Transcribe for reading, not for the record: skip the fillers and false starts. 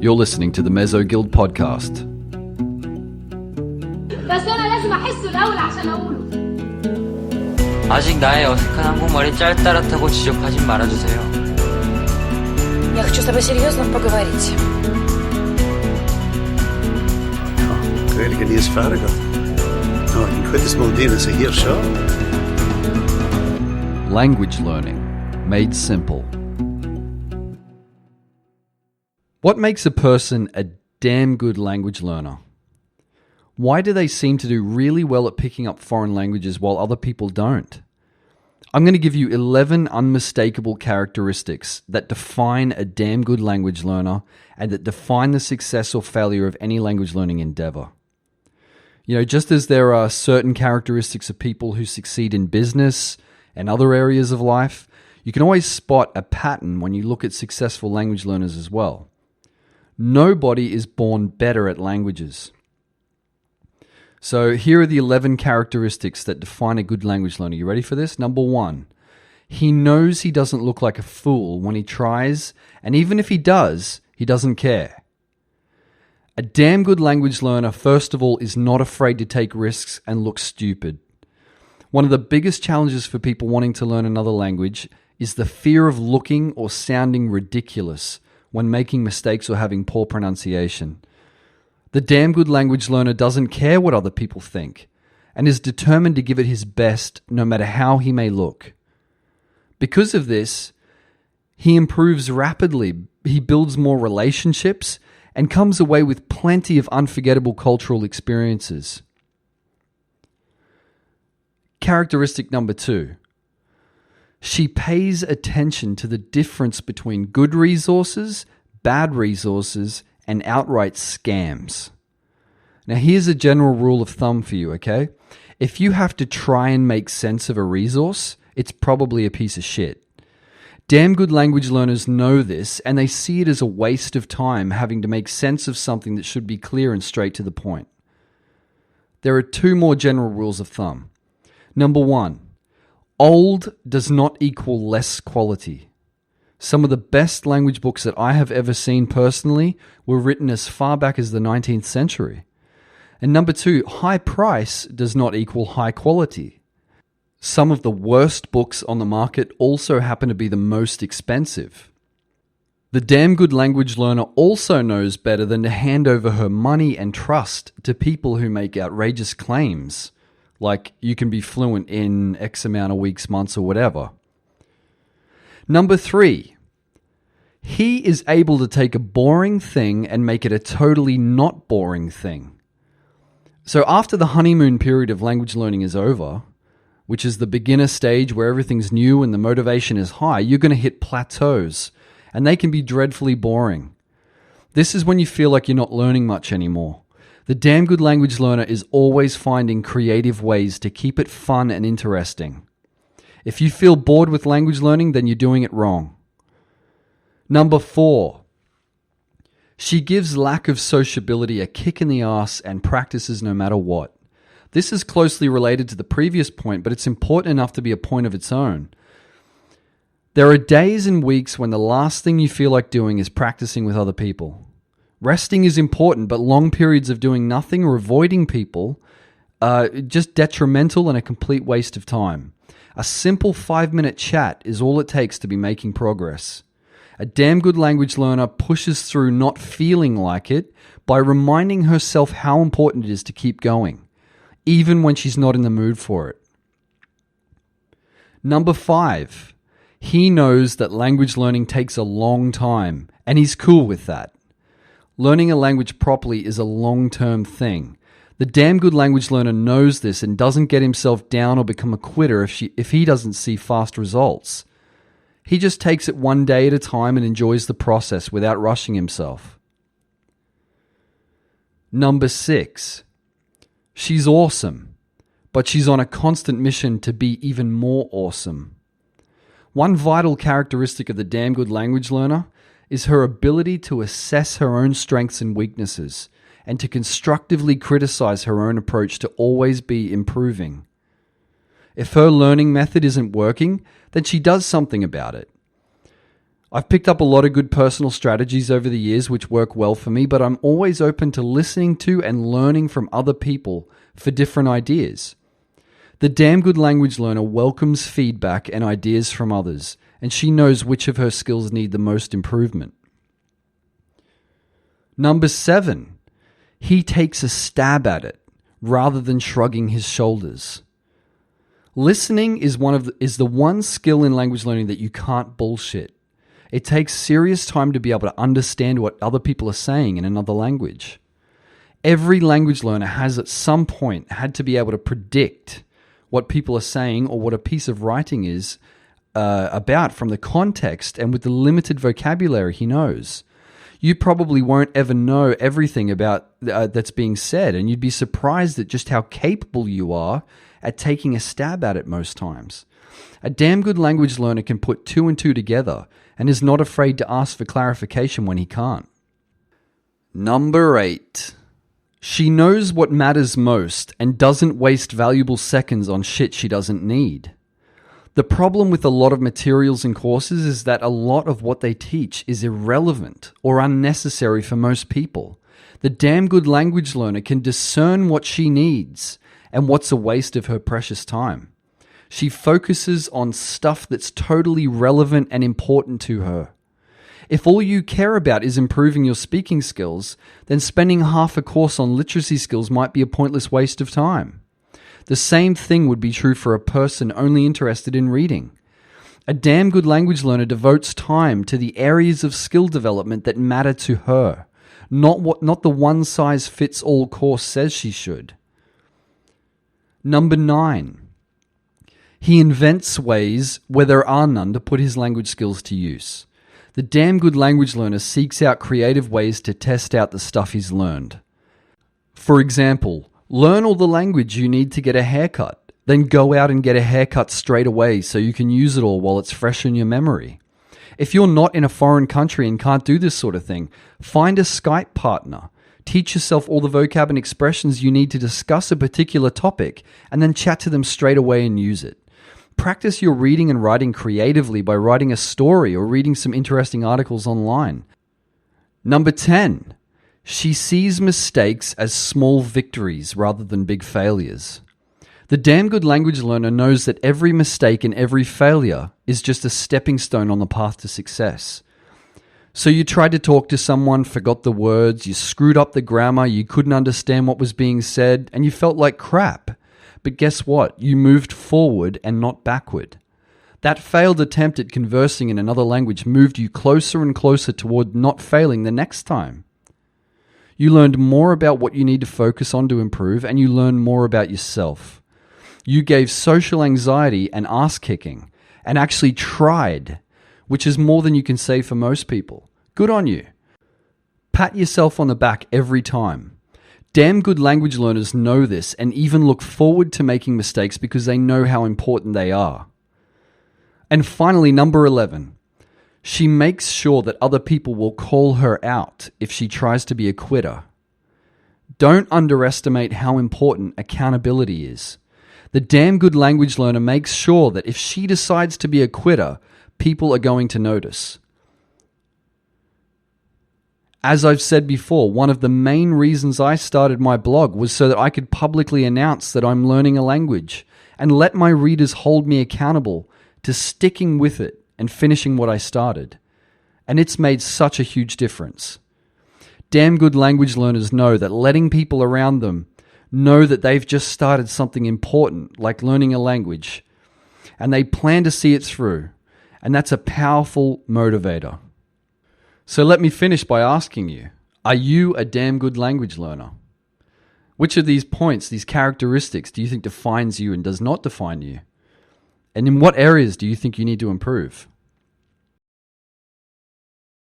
You're listening to the Mezzo Guild podcast. بس أنا لازم أحسه الأول عشان أقوله. 아직 나의 어색한 한국말이 짤따рат하고 지적하진 말아주세요. Я хочу с тобой серьезно поговорить. Krijgen die is verder. Nou, ik weet het wel dienen ze hier zo. Language learning, made simple. What makes a person a damn good language learner? Why do they seem to do really well at picking up foreign languages while other people don't? I'm going to give you 11 unmistakable characteristics that define a damn good language learner and that define the success or failure of any language learning endeavor. You know, just as there are certain characteristics of people who succeed in business and other areas of life, you can always spot a pattern when you look at successful language learners as well. Nobody is born better at languages. So here are the 11 characteristics that define a good language learner. You ready for this? Number 1, he knows he doesn't look like a fool when he tries, and even if he does, he doesn't care. A damn good language learner, first of all, is not afraid to take risks and look stupid. One of the biggest challenges for people wanting to learn another language is the fear of looking or sounding ridiculous when making mistakes or having poor pronunciation. The damn good language learner doesn't care what other people think and is determined to give it his best no matter how he may look. Because of this, he improves rapidly, he builds more relationships, and comes away with plenty of unforgettable cultural experiences. Characteristic number 2. She pays attention to the difference between good resources, bad resources, and outright scams. Now, here's a general rule of thumb for you, okay? If you have to try and make sense of a resource, it's probably a piece of shit. Damn good language learners know this, and they see it as a waste of time having to make sense of something that should be clear and straight to the point. There are 2 more general rules of thumb. Number 1, old does not equal less quality. Some of the best language books that I have ever seen personally were written as far back as the 19th century. And number 2, high price does not equal high quality. Some of the worst books on the market also happen to be the most expensive. The damn good language learner also knows better than to hand over her money and trust to people who make outrageous claims, like you can be fluent in X amount of weeks, months, or whatever. Number 3, he is able to take a boring thing and make it a totally not boring thing. So after the honeymoon period of language learning is over, which is the beginner stage where everything's new and the motivation is high, you're going to hit plateaus, and they can be dreadfully boring. This is when you feel like you're not learning much anymore. The damn good language learner is always finding creative ways to keep it fun and interesting. If you feel bored with language learning, then you're doing it wrong. Number 4, she gives lack of sociability a kick in the ass and practices no matter what. This is closely related to the previous point, but it's important enough to be a point of its own. There are days and weeks when the last thing you feel like doing is practicing with other people. Resting is important, but long periods of doing nothing or avoiding people are just detrimental and a complete waste of time. A simple 5-minute chat is all it takes to be making progress. A damn good language learner pushes through not feeling like it by reminding herself how important it is to keep going, even when she's not in the mood for it. Number 5, he knows that language learning takes a long time, and he's cool with that. Learning a language properly is a long-term thing. The damn good language learner knows this and doesn't get himself down or become a quitter if he doesn't see fast results. He just takes it one day at a time and enjoys the process without rushing himself. Number 6, she's awesome, but she's on a constant mission to be even more awesome. One vital characteristic of the damn good language learner is her ability to assess her own strengths and weaknesses and to constructively criticize her own approach to always be improving. If her learning method isn't working, then she does something about it. I've picked up a lot of good personal strategies over the years which work well for me, but I'm always open to listening to and learning from other people for different ideas. The damn good language learner welcomes feedback and ideas from others, and she knows which of her skills need the most improvement. Number 7, he takes a stab at it rather than shrugging his shoulders. Listening is the one skill in language learning that you can't bullshit. It takes serious time to be able to understand what other people are saying in another language. Every language learner has at some point had to be able to predict what people are saying or what a piece of writing is about from the context and with the limited vocabulary he knows. You probably won't ever know everything about that's being said, and you'd be surprised at just how capable you are at taking a stab at it most times. A damn good language learner can put 2 and 2 together and is not afraid to ask for clarification when he can't. Number 8. She knows what matters most and doesn't waste valuable seconds on shit she doesn't need. The problem with a lot of materials and courses is that a lot of what they teach is irrelevant or unnecessary for most people. The damn good language learner can discern what she needs and what's a waste of her precious time. She focuses on stuff that's totally relevant and important to her. If all you care about is improving your speaking skills, then spending half a course on literacy skills might be a pointless waste of time. The same thing would be true for a person only interested in reading. A damn good language learner devotes time to the areas of skill development that matter to her, not the one-size-fits-all course says she should. Number 9. He invents ways where there are none to put his language skills to use. The damn good language learner seeks out creative ways to test out the stuff he's learned. For example, learn all the language you need to get a haircut, then go out and get a haircut straight away so you can use it all while it's fresh in your memory. If you're not in a foreign country and can't do this sort of thing, find a Skype partner. Teach yourself all the vocab and expressions you need to discuss a particular topic, and then chat to them straight away and use it. Practice your reading and writing creatively by writing a story or reading some interesting articles online. Number 10. She sees mistakes as small victories rather than big failures. The damn good language learner knows that every mistake and every failure is just a stepping stone on the path to success. So you tried to talk to someone, forgot the words, you screwed up the grammar, you couldn't understand what was being said, and you felt like crap. But guess what? You moved forward and not backward. That failed attempt at conversing in another language moved you closer and closer toward not failing the next time. You learned more about what you need to focus on to improve, and you learned more about yourself. You gave social anxiety and ass-kicking, and actually tried, which is more than you can say for most people. Good on you. Pat yourself on the back every time. Damn good language learners know this and even look forward to making mistakes because they know how important they are. And finally, number 11. She makes sure that other people will call her out if she tries to be a quitter. Don't underestimate how important accountability is. The damn good language learner makes sure that if she decides to be a quitter, people are going to notice. As I've said before, one of the main reasons I started my blog was so that I could publicly announce that I'm learning a language and let my readers hold me accountable to sticking with it and finishing what I started. And it's made such a huge difference. Damn good language learners know that letting people around them know that they've just started something important, like learning a language, and they plan to see it through. And that's a powerful motivator. So let me finish by asking you, are you a damn good language learner? Which of these points, these characteristics, do you think defines you and does not define you? And in what areas do you think you need to improve?